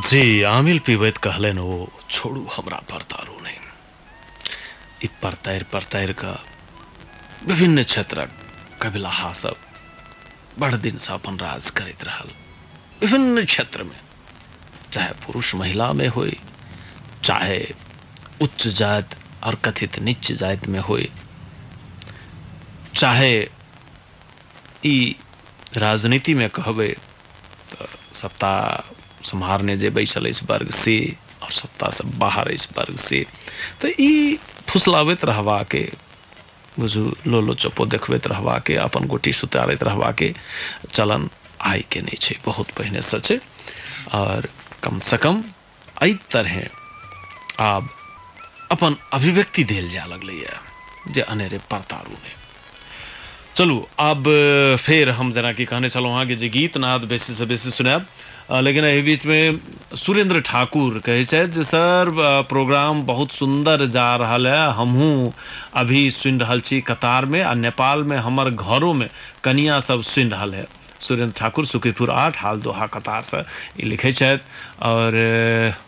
जी आमिल पीबैत कहलन ओ छोड़ू हमरा परतारू नहीं। ई परतार का विभिन्न क्षेत्रक कबिलाहा सब बड़ दिन से अपन राज करैत रहल। विभिन्न क्षेत्र में, चाहे पुरुष महिला में होय, चाहे उच्च जात और कथित नीच जात में होय, चाहे ई राजनीति में कहबे तो सत्ता संहारने जे बैसल इस वर्ग से और सत्ता से बाहर इस वर्ग से, तो ई फुसलावैत रहवा के, बुझू लोलो चप्पो देखबैत रहवा के, अपन गोटी सुतारैत रहवा के चलन आय के नहीं छे, बहुत पहले से छे। और कम से कम एहि तरह आब अपन अभिव्यक्ति देल जा लगलै जे अनेरे परतारू ने। चलू अब फिर हम जना कि कहने चलो हाँ कि जे गीत नाद बेसी से बेसी सुनाब, लेकिन एहि बीच में सुरेंद्र ठाकुर कहे छे जे सर प्रोग्राम बहुत सुंदर जा रहा है, हमहू अभी सुन रहल छी कतार में, आ नेपाल में हमर घरों में कनिया सब सुन रहल है। सुरेंद्र ठाकुर सुखीपुर 8 हाल दोहा कतार से लिखे छे। और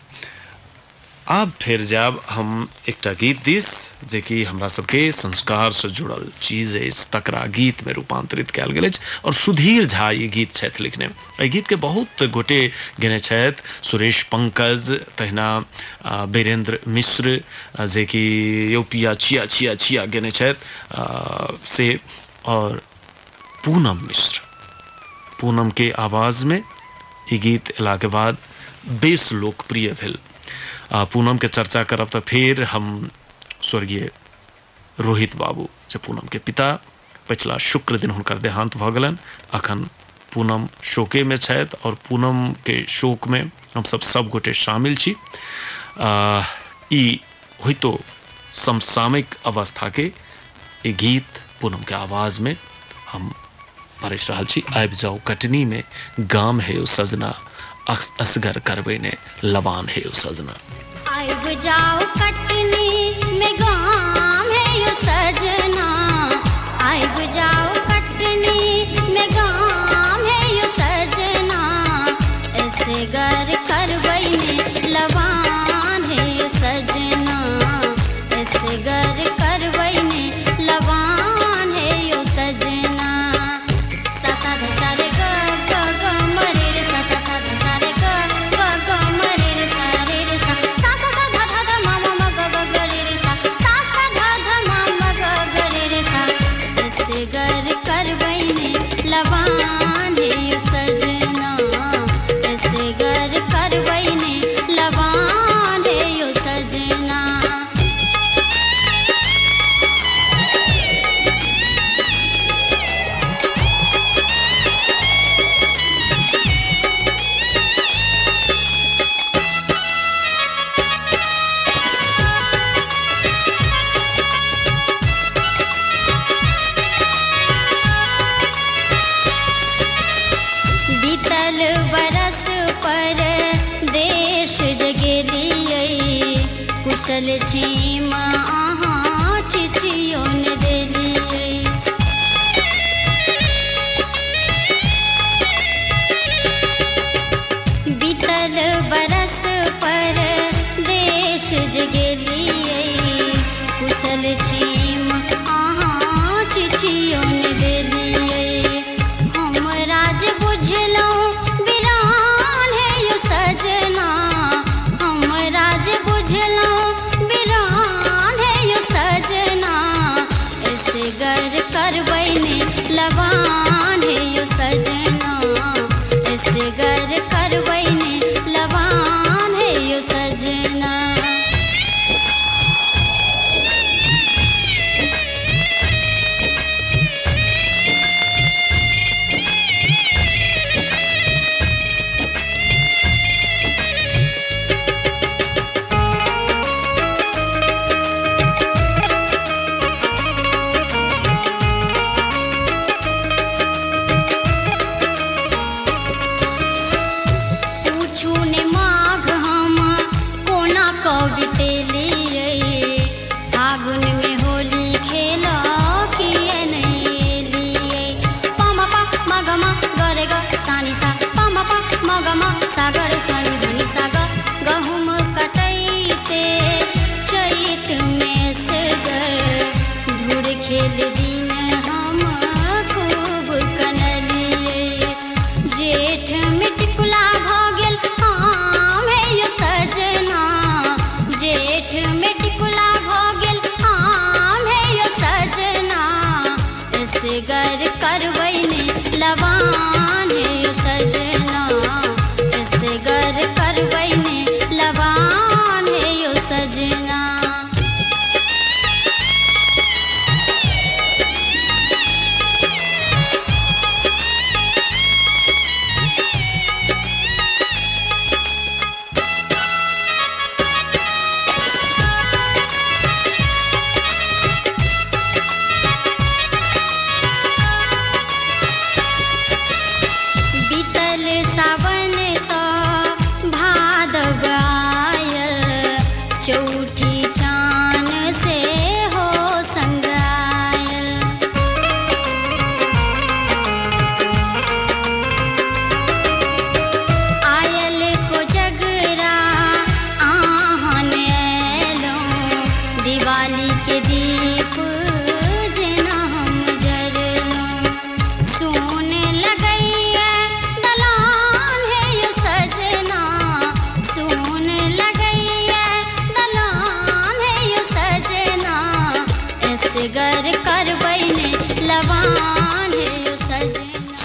अब फिर जब हम एक गीत दिस जे कि हमरा सबके संस्कार से जुड़ल चीज है, इस तकरा गीत में रूपांतरित कयल गेल अछि। और सुधीर झा ये गीत छथि लिखने, एहि गीत के बहुत गोटे गेने छथि, सुरेश पंकज, तहिना वीरेंद्र मिश्र जे कि यूपिया छिया छिया छिया गेने छथि से, और पूनम मिश्र, पूनम के आवाज में ये गीत अयला के बाद बेस लोकप्रिय भेल। पूनम के चर्चा करब तो फिर हम स्वर्गीय रोहित बाबू जे पूनम के पिता, पिछला शुक्र दिन हुनकर देहांत भ गेलन। अखन पूनम शोके में छथि और पूनम के शोक में हम सब गोटे शामिल छी। ई होइतो समसामयिक अवस्था के ई गीत पूनम के आवाज में हम परस रहल छी। आबि जाओ कटनी में गाम है ओ सजना, असगर करबे ने लवान है ओ सजना। आइब जाओ कटनी में गाम है यो सजना, आइब जाओ कटनी में गाम है यो सजना, ऐसे गर करबई ने लवान है यो सजना, ऐसे गर करबई ने लवान है यो सजना। सा सा ध सा रे ग ग ग मरे रे सा सा सा ध सा रे ग ग ग मरे रे सा रे रे सा सा सा सा ध ध ध म म म ग ग ग रे रे सा सा सा ध ध म म ग ग रे रे सा, ऐसे गर करबई ने लवान है यो सजना, ऐसे गर करबई ने लवान है यो सजना। बीतल बरस पर देश जगेलियै, कुशल छीम अहाँ चिट्ठियों ने देलियै। बीतल बरस पर देश जगेलियै, कुशल छीम अहाँ चिट्ठियों ने देलियै। हमरा जे बुझलहुँ बिरान है यो सजना, हमरा जे बुझलहुँ बिरान है यो सजना, ऐसे गर करबई ने लवान है यो सजना, ऐसे गर करबई ने लवान है यो सजना। पूछू ने माघ हम कोना बितेलियै, फागुन में होली खेला किए नहीं एलियै। पम प म ग म ग रे ग सा नि सा, पम प म ग म सा ग रे सा नि ध नि सा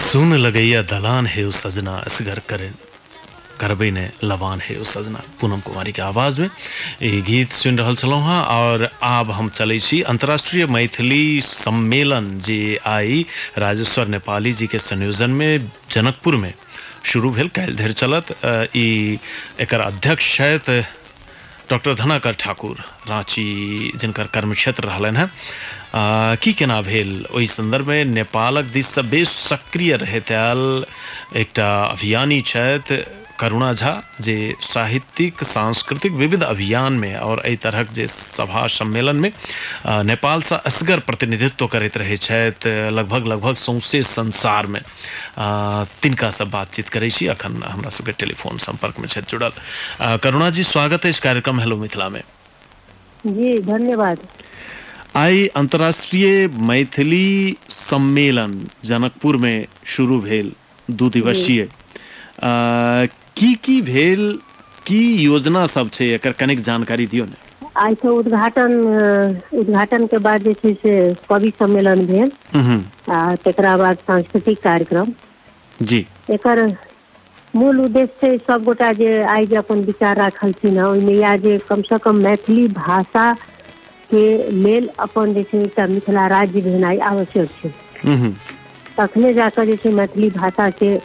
सुन लगैया दलान है उस सजना असगर करे करबे ने लवान है उस सजना। पूनम कुमारी के आवाज में ये गीत सुन रहल छलहुँ हाँ। और आब हम चलै छी अंतर्राष्ट्रीय मैथिली सम्मेलन जे आई राजेश्वर नेपाली जी के संयोजन में जनकपुर में शुरू भेल, काल्हि धरि चलत। ई एकर अध्यक्ष छथि डॉक्टर धनाकर ठाकुर रांची, जिनकर कर्मक्षेत्र रहलनि हैं। की केना भेल ओहि संदर्भ में नेपालक दिस से बेस सक्रिय रहैत आयल एकटा अभियानी छथि करुणा झा, जे साहित्यिक सांस्कृतिक विविध अभियान में और एहि तरहक जे सभा सम्मेलन में नेपाल से असगर प्रतिनिधित्व करैत रहै छथि लगभग सौंसे संसार में। तिनका से बातचीत करै छी। अखन हमरा सबके टेलीफोन संपर्क में छथि जुड़ल। करुणा जी, स्वागत है इस कार्यक्रम हेलो मिथिला में। जी धन्यवाद। आई अंतर्राष्ट्रीय मैथिली सम्मेलन जनकपुर में शुरू भेल, 2 दिवसीय। की भेल, की योजना सब छै, एकर कनिक जानकारी दियौ ने। आई तो उद्घाटन के बाद जे छै से कवि सम्मेलन भेल, तकरा बाद सांस्कृतिक कार्यक्रम। जी, एकर मूल उद्देश्य छै सब गोटा जे आई जे अपन विचार राखलखिन है ओहिमे या जे कम से कम मैथिली भाषा के लेल अपन जे छै एकटा मिथिला राज्य भेनाइ आवश्यक छै। तखने जाकर जे छै मैथिली भाषा के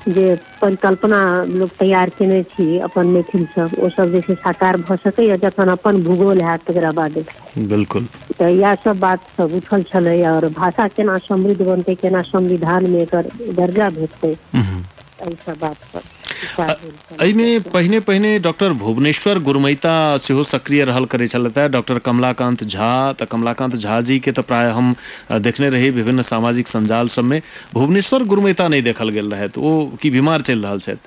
जे परिकल्पना लोग तैयार केने छी अपन मैथिल सब, ओ सब जे छै साकार भऽ सकैए जखन अपन भूगोल हैत तकरा बाद। बिल्कुल। तऽ इएह सब बात सब उठल छलै और भाषा केना समृद्ध बनतै, केना संविधान में एकर दर्जा भेटतै, एहि सब बात पर। एहिमे पहिने डॉक्टर भुवनेश्वर गुरमैता सेहो सक्रिय रहल करै छलथि। डॉक्टर कमलाकांत झा, तऽ कमलाकांत झा जी के तऽ प्राय हम देखने रही विभिन्न सामाजिक संजाल सब में। भुवनेश्वर गुरमैता नहीं देखल गेल रहै, तो ओ की बीमार चलि रहल छथि?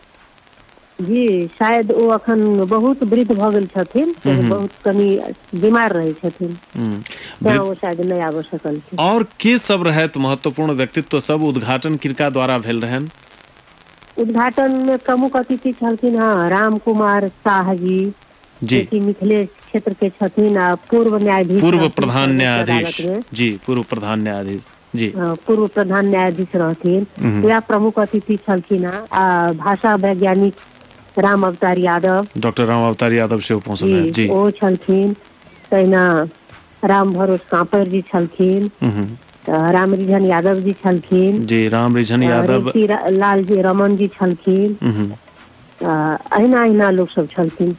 जी, शायद ओ अखन बहुत वृद्ध भऽ गेल छथिन, बहुत कनि बीमार रहै छथिन, तें ओ शायद नहीं आबि सकलखिन। और के सब रहैत महत्वपूर्ण व्यक्तित्व सब? उद्घाटन किनका द्वारा भेल रहनि? उद्घाटन में प्रमुख अतिथि छलखिन राम कुमार शाह जी, जे मिथिलेश क्षेत्र के छथिन, पूर्व न्यायाधीश, पूर्व प्रधान न्यायाधीश जी, पूर्व प्रधान न्यायाधीश जी, पूर्व प्रधान न्यायाधीश रहथिन। वह प्रमुख अतिथि छलखिन। भाषा वैज्ञानिक राम अवतार यादव, डॉक्टर राम अवतार यादव सेहो पहुँचल जी, ओ छलखिन। तहिना राम भरोस कांपर जी छलखिन, रामरिझन यादव जी छलखिन जी, रामरिझन यादव, लाल जी रमन जी छलखिन, अहिना लोग सब छलखिन।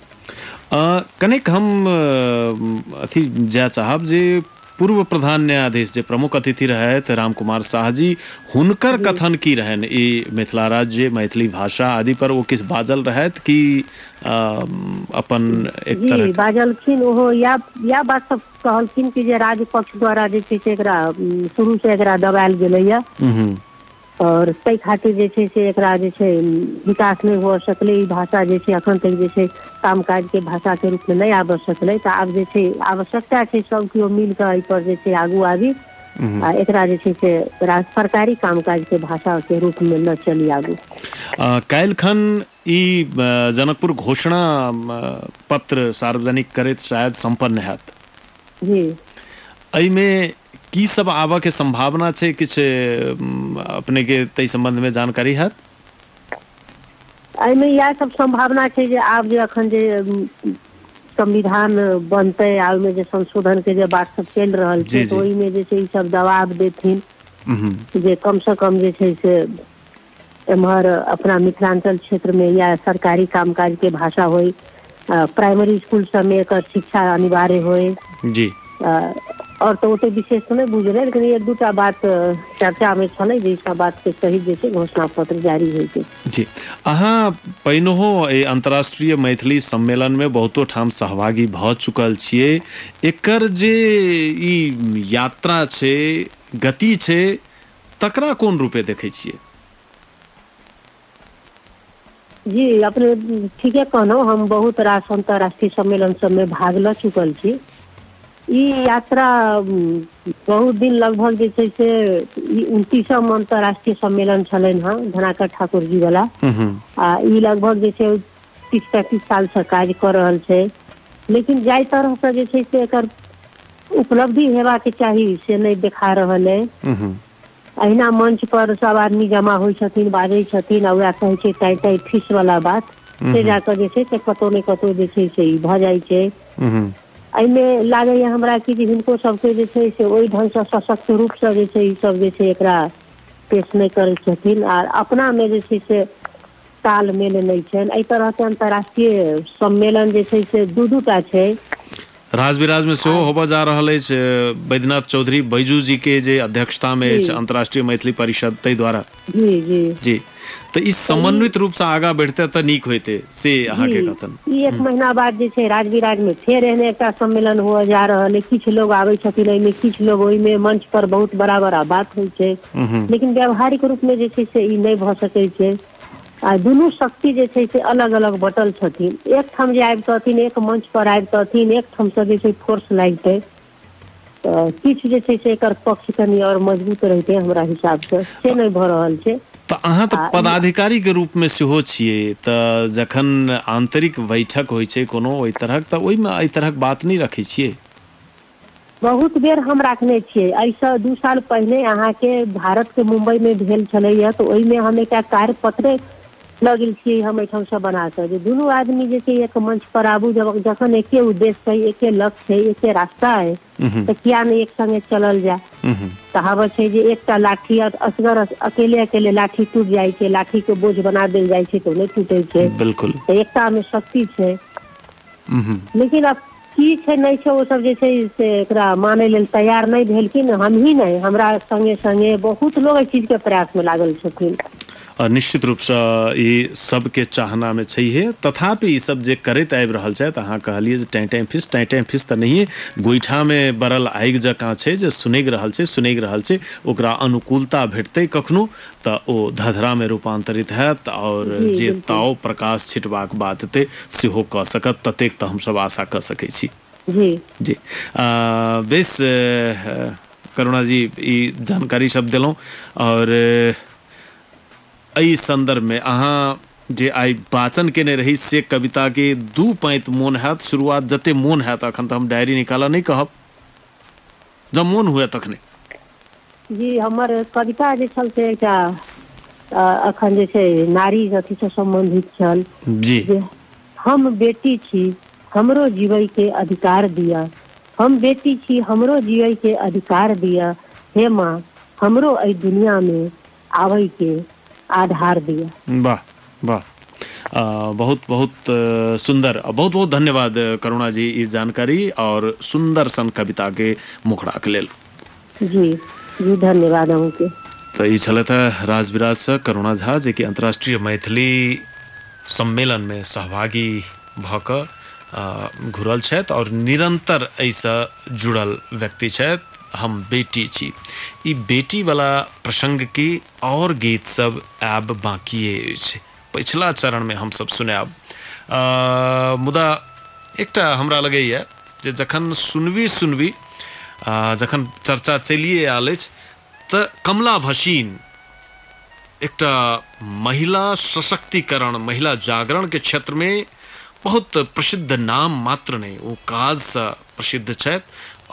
कनेक हम अथी जाय चाहब जे पूर्व प्रधान न्यायाधीश जे प्रमुख अतिथि रहैत राम कुमार शाह जी, हुनकर कथन की रहनि ई मिथिला राज्य, मैथिली भाषा आदि पर? वो किस बाजल रहैत कि अपन एक तरह बाजलखिन? ओहो या बात सब कहलखिन कि जे राज्य पक्ष द्वारा जे छै से एकरा शुरू से एकरा दबायल गेलैया और ताहि खातिर जे छै से एकरा जे छै विकास नहीं हो सकलै। ई भाषा जे छै अखन तक जे छै कामकाज के भाषा के रूप में नहीं आबि सकलै, तऽ आब जे छै आवश्यकता छै सब केओ मिल कऽ एहि पर जे छै आगू आबी आ एकरा जे छै से सरकारी कामकाज के भाषा के रूप में न चली आगू। काल्हिखन ई जनकपुर घोषणा पत्र सार्वजनिक करैत शायद संपन्न हैत जी। एहिमे की सब आबऽ के संभावना छै? किछ अपने के तै संबंध में जानकारी है? एहिमे इएह सब संभावना छै जे आब जे अखन जे संविधान बनतै आ ओहिमे जे संशोधन के जे बात सब चलि रहल छै, तऽ ओहिमे जे छै ई सब दबाव देथिन जे कम से कम जे छै से एम्हर अपना मिथिलांचल क्षेत्र में या सरकारी कामकाज के भाषा होय, प्राइमरी स्कूल सब में एकर शिक्षा अनिवार्य होय जी। और तो ओते विशेष तो नहीं बुझले, लेकिन एक दूटा बात चर्चा में छलै जे ई बात के सही जे छै घोषणा पत्र जारी होइ छै जी। अहाँ पहिनहो ए अंतर्राष्ट्रीय मैथिली सम्मेलन में बहुतो ठाम सहभागी भऽ चुकल छियै। एकर जे ई यात्रा छै, गति छै, तकरा कोन रूपे देखै छियै? जी, अपने ठीके कहलहुँ, हम बहुत रास अंतर्राष्ट्रीय सम्मेलन सब में भाग ल चुकल छी। ई यात्रा बहुत दिन लगभग जे छै से 29वां अंतर्राष्ट्रीय सम्मेलन छलनि हँ धनाकर ठाकुर जी वाला, आ ई लगभग जे छै 30-35 साल से काज कर रहल छै। लेकिन जाहि तरह से जे छै से एकर उपलब्धि हेबाक चाही से नहीं देखा रहल है। अहिना मंच पर सब आदमी जमा होइ छथिन, बाजै छथिन आ वएह कहै छै टाइ टाइ फीस वाला बात से जाकर जे छै से कतौ ने कतौ जे छै से ई भऽ जाइ छै। एहिमे लागैए हमरा कि जे हिनको सबके जे छै से ओहि ढंग से सशक्त रूप से जे छै ई सब जे छै एकरा पेश नहि करै छथिन आ अपना में जे छै से तालमेल नहीं छनि। एहि तरह के अंतर्राष्ट्रीय सम्मेलन जे छै से दू टा छै। राज विराज में सेहो होबऽ जा रहल अछि बैद्यनाथ चौधरी बैजू जी के जे अध्यक्षता में अछि अंतर्राष्ट्रीय मैथिली परिषद ताहि द्वारा। जी जी जी तो इस समन्वित रूप से आगा बढ़ते तो नीक होते से अहाँ के कथन। ई एक महीना बाद जे छै राजविराज में फेर एहने एकटा सम्मेलन हुआ जा रहल है। किछु लोग आबै छथिन एहिमे, किछु लोग ओहिमे मंच पर बहुत बड़ा बड़ा बात होइ छै, लेकिन व्यावहारिक रूप में जे छै से ई नहीं भऽ सकै छै। आ दुनू शक्ति जे छै से अलग अलग बटल छथिन। एक ठाम जे आबितथिन, एक मंच पर आबितथिन, एक ठाम से जे छै फोर्स लागतै तऽ किछु जे छै से एकर पक्ष कनी और मजबूत रहते हमरा हिसाब से नहीं भऽ रहल छै। तो अहाँ तो पदाधिकारी के रूप में सेहो छियै, तऽ जखन आंतरिक बैठक होइ छै कोनो ओहि तरहक, तऽ ओहिमे एहि तरहक बात नहीं रखै छियै? बहुत बेर हम रखने छियै। ऐसा 2 साल पहले अहाँ के भारत के मुंबई में भेल छलैया, तो ओहिमे हम एकटा कार्य पत्र लग गेल छियै हम एहिठाम से बना कऽ, जे दुनू आदमी जे छै एक मंच पर आबू, जखन एके उद्देश्य है, एके लक्ष्य है, एके रास्ता है, तो किया नहीं एक संगे चलल जाए। कहावत छै जे एकटा लाठी असगर अकेले अकेले लाठी टूट जाइ छै, लाठी के बोझ बना देल जाइ छै तो नहीं टूटे छै। बिल्कुल एकता में शक्ति छै। लेकिन अब की छै नहीं छै वो सब जे छै से एकरा माने लेल तैयार नहीं भेलखिन। हम ही नहीं, हमरा संगे संगे बहुत लोग इस चीज के प्रयास में लागल छथिन। और निश्चित रूप से ई सबके चाहना में छैहे। तथापि ई सब जे करैत आबि रहल छथि, अहाँ कहलिए जे टाइम फिस तऽ नहिए, गोइठा में बरल आगि जकाँ छै जे सुनेग रहल छै, ओकरा अनुकूलता भेटतै कखनो तऽ ओ धधरा में रूपांतरित हैत और जे ताव प्रकाश छिटबाक बात हेतै सेहो कऽ सकत। ततेक तऽ हमसब आशा कऽ सकै छी। जी बेस करुणा जी ई जानकारी सब देलहुँ। और एहि संदर्भ में अहाँ जे आई वाचन केने रही से कविता के 2 पैंत मोन हैत, शुरुआत जते मोन हैत, अखन तऽ हम डायरी निकाला नहीं कहब, जब मोन हुए तखने। जी हमर कविता जे छल से एकटा अखन जे छै नारी अथी से संबंधित छल। जी हम बेटी छी हमरो जीवै के अधिकार दिया, हम बेटी छी हमरो जीवै के अधिकार दिया, हे माँ हमरो एहि दुनिया में आबै के आधार दिया। वाह वाह, बहुत बहुत सुंदर, बहुत बहुत धन्यवाद करुणा जी इस जानकारी और सुंदर सन कविता के मुखड़ा के लेल। जी जी धन्यवाद अहूँके। तो ई छलथि राज विराज से करुणा झा, जे कि अंतर्राष्ट्रीय मैथिली सम्मेलन में सहभागी भऽ कऽ घुरल छथि और निरंतर एहिसँ जुड़ल व्यक्ति छथि। हम बेटी छी, ई बेटी वाला प्रसंग की और गीत सब आब बाकिए अछि, पिछला चरण में हम सब सुनाब। मुदा एकटा हमरा लगैए जे जखन सुनबी जखन चर्चा चलिए आयल अछि तऽ कमला भसीन एकटा महिला सशक्तिकरण, महिला जागरण के क्षेत्र में बहुत प्रसिद्ध नाम मात्र नहीं, वो काज से प्रसिद्ध छथि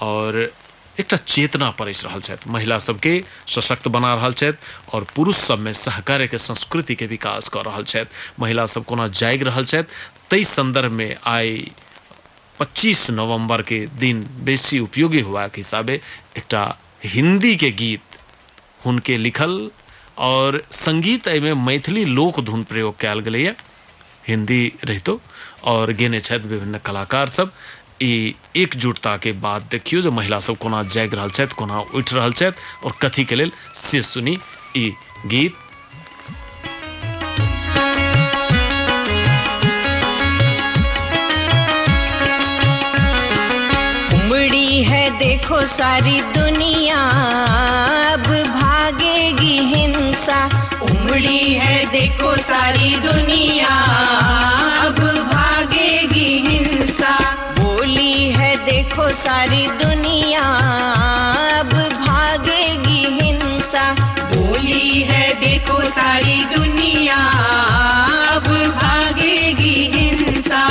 और एकटा चेतना परस रहल छथि, महिला सबके सशक्त बना रहल छथि और पुरुष सब में सहकार्य के संस्कृति के विकास कर रहल छथि। महिला सब कोना जागि रहल छथि ताहि संदर्भ में आई 25 नवंबर के दिन बेसी उपयोगी हुआ के हिसाबे एकटा हिंदी के गीत हुनके लिखल और संगीत में मैथिली लोक धुन प्रयोग कयल गेलैए, हिंदी रहितो और गेने छथि विभिन्न कलाकार सब। ई एकजुटता के बाद देखियो जो महिला सब कोना जागि रहल छथि, कोना उठि रहल छथि और कथी के लेल से सुनी ई गीत। उमड़ी है देखो सारी दुनिया, अब भागेगी हिंसा। उमड़ी है देखो सारी दुनिया, अब भागेगी हिंसा। बोली है देखो सारी दुनिया, अब भागेगी हिंसा। बोली है देखो सारी दुनिया, अब भागेगी हिंसा।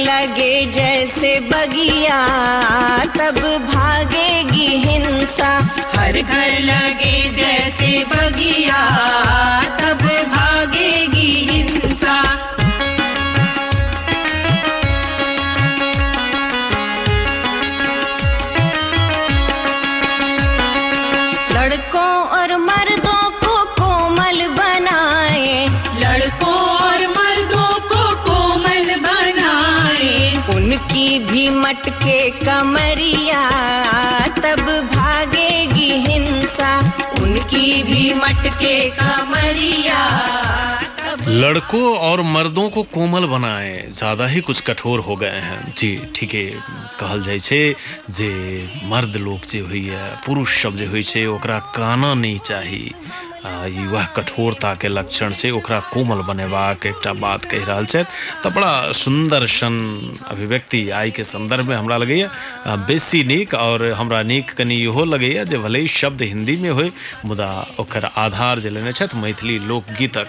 लगे जैसे बगिया तब भागेगी हिंसा। हर घर लगे जैसे बगिया तब भागेगी हिंसा। लड़कों और मर्दों को कोमल बनाए, लड़कों और मर्दों को कोमल बनाए। उनकी भी मटके कमरिया तब भागेगी हिंसा। उनकी भी मटके कमरिया तब। लड़कों और मर्दों को कोमल बनाए, ज्यादा ही कुछ कठोर हो गए हैं जी। ठीक है, कहल जाइ छै जे मर्द लोग जे होइए, पुरुष सब जे होइ छै ओकरा काना नहीं चाही। ई वह कठोरता के लक्षण से ओकरा कोमल बनेबाक एकटा बात कहि रहल छथि। तऽ बड़ा सुंदर सन अभिव्यक्ति आइ के संदर्भ में हमरा लगैया बेसी नीक, और हमरा नीक कनि इहो लगैया जे भले ही शब्द हिंदी में होय मुदा ओकर आधार जे लेने छथि मैथिली लोकगीतक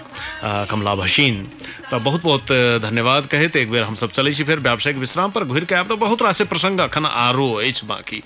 कमला भसीन। तऽ बहुत बहुत धन्यवाद कहैत एक बेर हमसब चलै छी फेर व्यावसायिक विश्राम पर। घुरि के आब तऽ बहुत रास प्रसंग अखन आरो अछि बाकी।